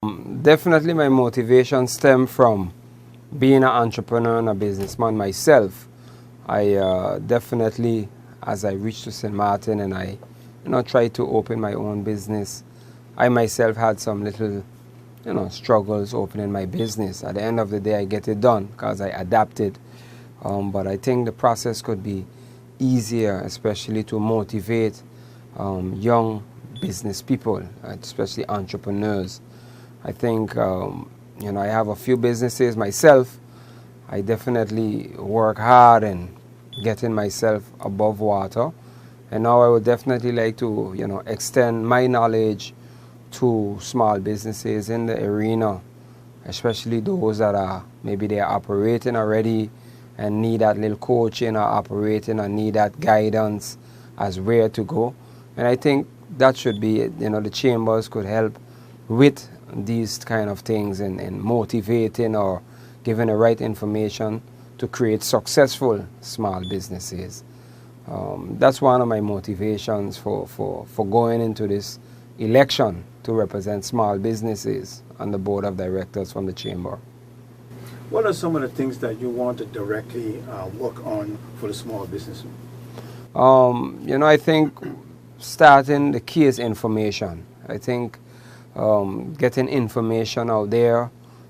Definitely my motivation stem from being an entrepreneur and a businessman myself. I definitely, as I reached to St. Martin and I tried to open my own business, I myself had some little struggles opening my business. At the end of the day, I get it done because I adapted. But I think the process could be easier, especially to motivate young business people, especially entrepreneurs. I think, I have a few businesses myself. I definitely work hard in getting myself above water. And now I would definitely like to, extend my knowledge to small businesses in the arena, especially those that are maybe they're operating already and need that little coaching or operating or need that guidance as where to go. And I think that should be, the chambers could help with these kind of things and motivating or giving the right information to create successful small businesses. That's one of my motivations for going into this election to represent small businesses on the board of directors from the chamber. What are some of the things that you want to directly work on for the small business? I think starting the key is information. I think getting information out there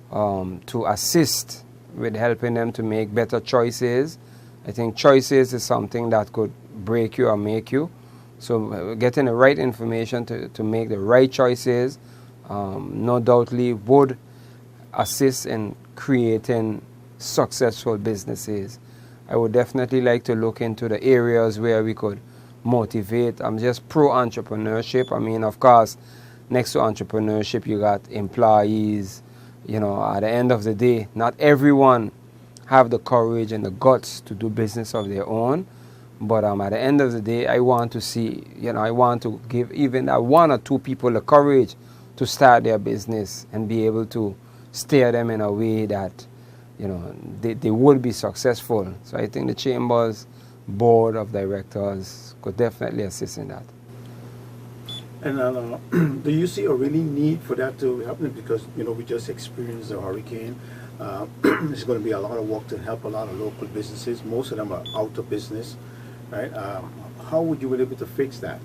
to assist with helping them to make better choices. I think choices is something that could break you or make you. So getting the right information to make the right choices no doubtly would assist in creating successful businesses. I would definitely like to look into the areas where we could motivate. I'm just pro-entrepreneurship. I mean, of course, next to entrepreneurship, you got employees. At the end of the day, not everyone have the courage and the guts to do business of their own. But at the end of the day, I want to see, I want to give even that one or two people the courage to start their business and be able to steer them in a way that, they would be successful. So I think the Chamber's board of directors could definitely assist in that. And do you see a really need for that to happen? Because, we just experienced a hurricane. There's going to be a lot of work to help a lot of local businesses. Most of them are out of business, right? How would you be able to fix that?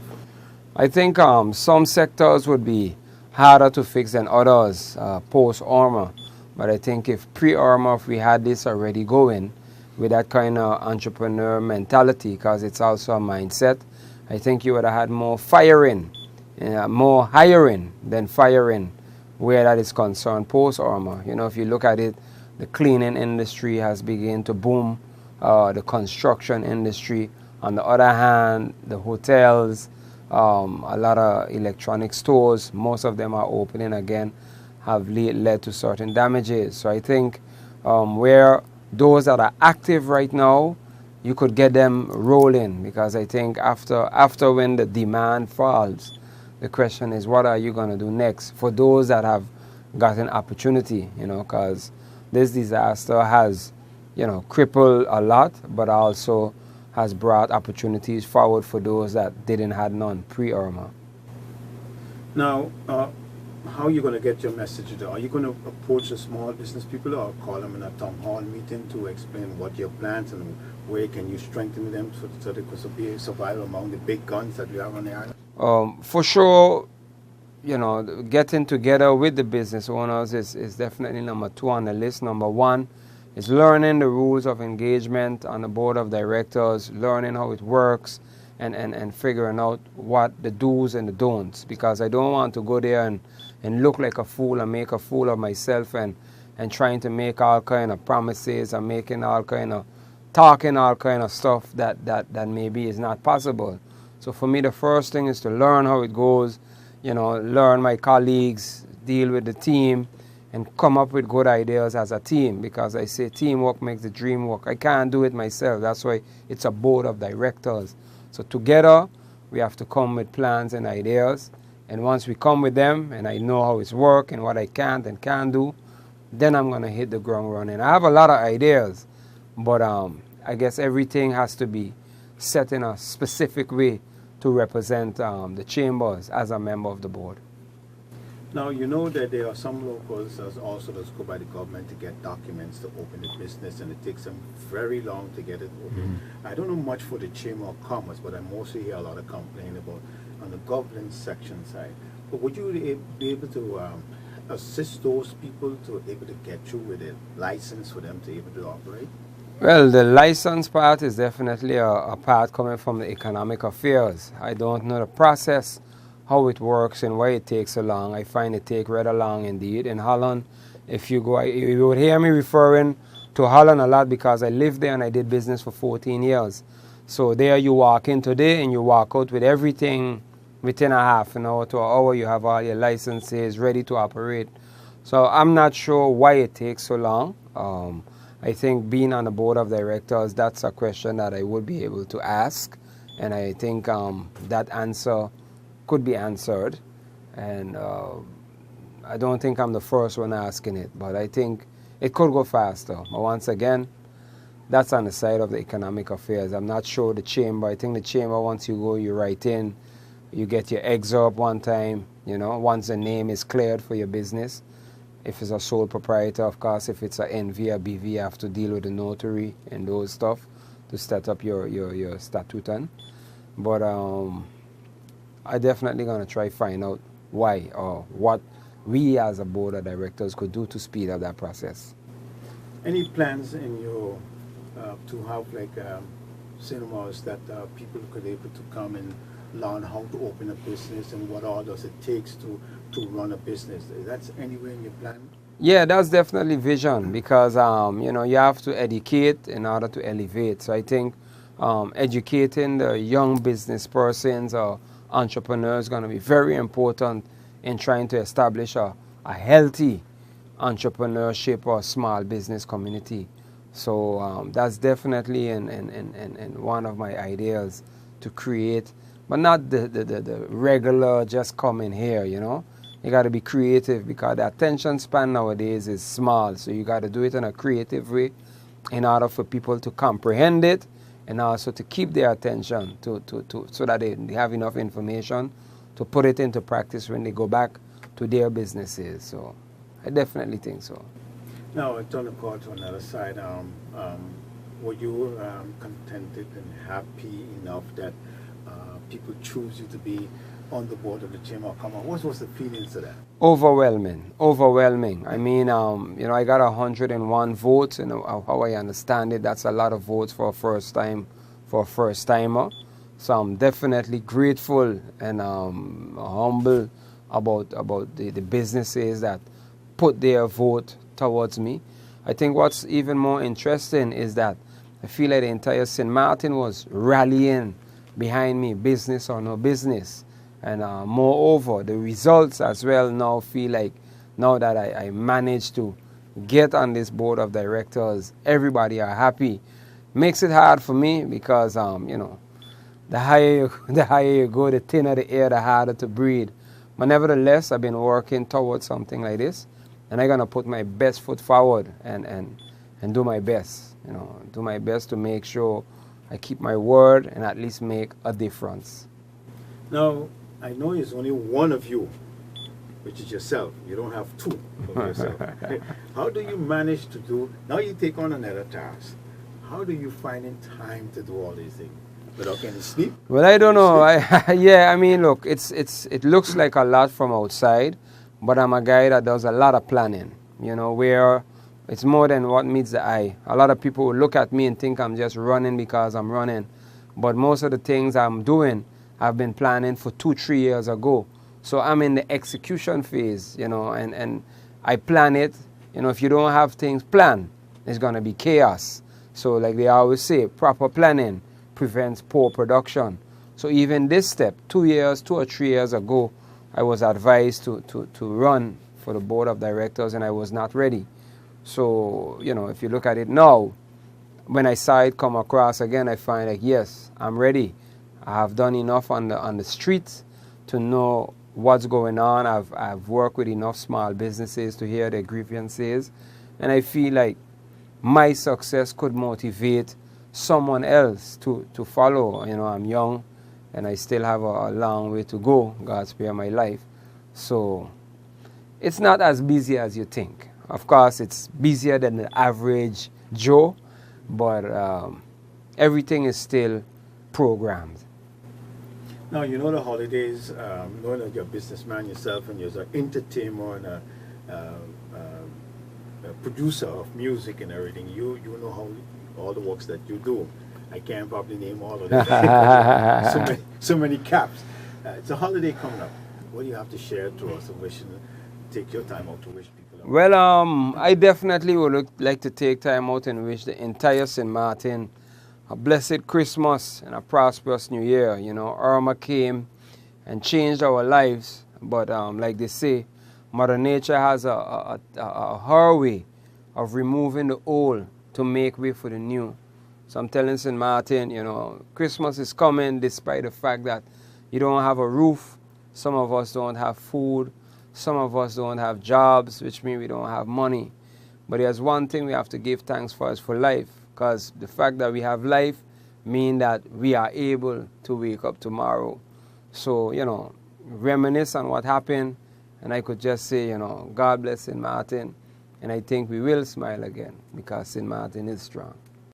I think some sectors would be harder to fix than others post-Irma. But I think if pre-Irma, if we had this already going with that kind of entrepreneur mentality, because it's also a mindset, I think you would have had more more hiring than firing where that is concerned post-Irma. If you look at it, the cleaning industry has begun to boom, the construction industry. On the other hand, the hotels, a lot of electronic stores, most of them are opening again, have led to certain damages. So I think where those that are active right now, you could get them rolling, because I think after when the demand falls, the question is, what are you going to do next for those that have gotten opportunity, because this disaster has, crippled a lot, but also has brought opportunities forward for those that didn't have none pre-Irma. Now, how are you going to get your message out? Are you going to approach the small business people or call them in a town hall meeting to explain what your plans and where can you strengthen them so they could survive among the big guns that we have on the island? For sure, getting together with the business owners is definitely number 2 on the list. Number 1 is learning the rules of engagement on the board of directors, learning how it works, and figuring out what the do's and the don'ts, because I don't want to go there and look like a fool and make a fool of myself and trying to make all kind of promises and making all kind of talking all kind of stuff that maybe is not possible. So for me, the first thing is to learn how it goes, learn my colleagues, deal with the team, and come up with good ideas as a team, because I say teamwork makes the dream work. I can't do it myself. That's why it's a board of directors. So together, we have to come with plans and ideas. And once we come with them, and I know how it's work and what I can't and can do, then I'm going to hit the ground running. I have a lot of ideas, but I guess everything has to be set in a specific way to represent the chambers as a member of the board. Now, you know that there are some locals that also just go by the government to get documents to open a business, and it takes them very long to get it open. I don't know much for the Chamber of Commerce, but I mostly hear a lot of complaint about on the governance section side. But would you be able to assist those people to able to get through with a license for them to able to operate? Well, the license part is definitely a part coming from the economic affairs. I don't know the process, how it works and why it takes so long. I find it take rather long indeed. In Holland, if you go, you would hear me referring to Holland a lot because I lived there and I did business for 14 years. So there you walk in today and you walk out with everything within a half an hour to an hour. You have all your licenses ready to operate. So I'm not sure why it takes so long. I think being on the board of directors, that's a question that I would be able to ask. And I think that answer could be answered. And I don't think I'm the first one asking it, but I think it could go faster. But once again, that's on the side of the economic affairs. I'm not sure the chamber. I think the chamber, once you go, you write in, you get your eggs up one time, you know, once the name is cleared for your business. If it's a sole proprietor, of course, if it's a NV or BV, you have to deal with the notary and those stuff to set up your statute. But I definitely going to try find out why or what we as a board of directors could do to speed up that process. Any plans in your to have like cinemas that people could able to come and learn how to open a business and what all does it takes to run a business? That's anywhere in your plan? Yeah, that's definitely vision because you know, you have to educate in order to elevate. So I think educating the young business persons or entrepreneurs is going to be very important in trying to establish a healthy entrepreneurship or small business community. So that's definitely in one of my ideas to create, but not the regular just come in here, you know. You got to be creative because the attention span nowadays is small. So you got to do it in a creative way in order for people to comprehend it and also to keep their attention so that they have enough information to put it into practice when they go back to their businesses. So I definitely think so. Now, I turn the call to another side. Were you contented and happy enough that people choose you to be on the board of the Chamber of Commerce? What was the feelings of that? Overwhelming. I mean, you know, I got 101 votes, and how I understand it, that's a lot of votes for a first timer. So I'm definitely grateful and humble about the businesses that put their vote towards me. I think what's even more interesting is that I feel like the entire St. Martin was rallying behind me, business or no business. And moreover, the results as well now feel like, now that I managed to get on this board of directors, everybody are happy. Makes it hard for me because, you know, the higher you go, the thinner the air, the harder to breathe. But nevertheless, I've been working towards something like this, and I'm going to put my best foot forward and do my best, you know, do my best to make sure I keep my word and at least make a difference. Now, I know there's only one of you, which is yourself. You don't have two of yourself. How do you manage to do, now you take on another task, how do you find in time to do all these things? Without getting sleep? Well, I don't know. Yeah, I mean, look, it looks like a lot from outside, but I'm a guy that does a lot of planning, you know, where it's more than what meets the eye. A lot of people will look at me and think I'm just running because I'm running, but most of the things I'm doing, I've been planning for 2-3 years ago. So I'm in the execution phase, you know, and I plan it. You know, if you don't have things planned, it's going to be chaos. So like they always say, proper planning prevents poor production. So even this step, 2 or 3 years ago, I was advised to run for the board of directors and I was not ready. So, you know, if you look at it now, when I saw it come across again, I find like, yes, I'm ready. I have done enough on the streets to know what's going on. I've worked with enough small businesses to hear their grievances, and I feel like my success could motivate someone else to follow. You know, I'm young, and I still have a long way to go. God spare my life. So it's not as busy as you think. Of course, it's busier than the average Joe, but everything is still programmed. Now, you know the holidays, knowing that you're a businessman yourself and you're an entertainer and a producer of music and everything, you know how all the works that you do. I can't probably name all of them. so many caps. It's a holiday coming up. What do you have to share to us? Take your time out to wish people. Well, I definitely would like to take time out and wish the entire St. Martin a blessed Christmas and a prosperous New Year. You know, Irma came and changed our lives, but like they say, Mother Nature has her way of removing the old to make way for the new. So I'm telling St. Martin, you know, Christmas is coming despite the fact that you don't have a roof. Some of us don't have food. Some of us don't have jobs, which means we don't have money. But there's one thing we have to give thanks for is for life, because the fact that we have life means that we are able to wake up tomorrow. So, you know, reminisce on what happened, and I could just say, you know, God bless St. Martin, and I think we will smile again because St. Martin is strong.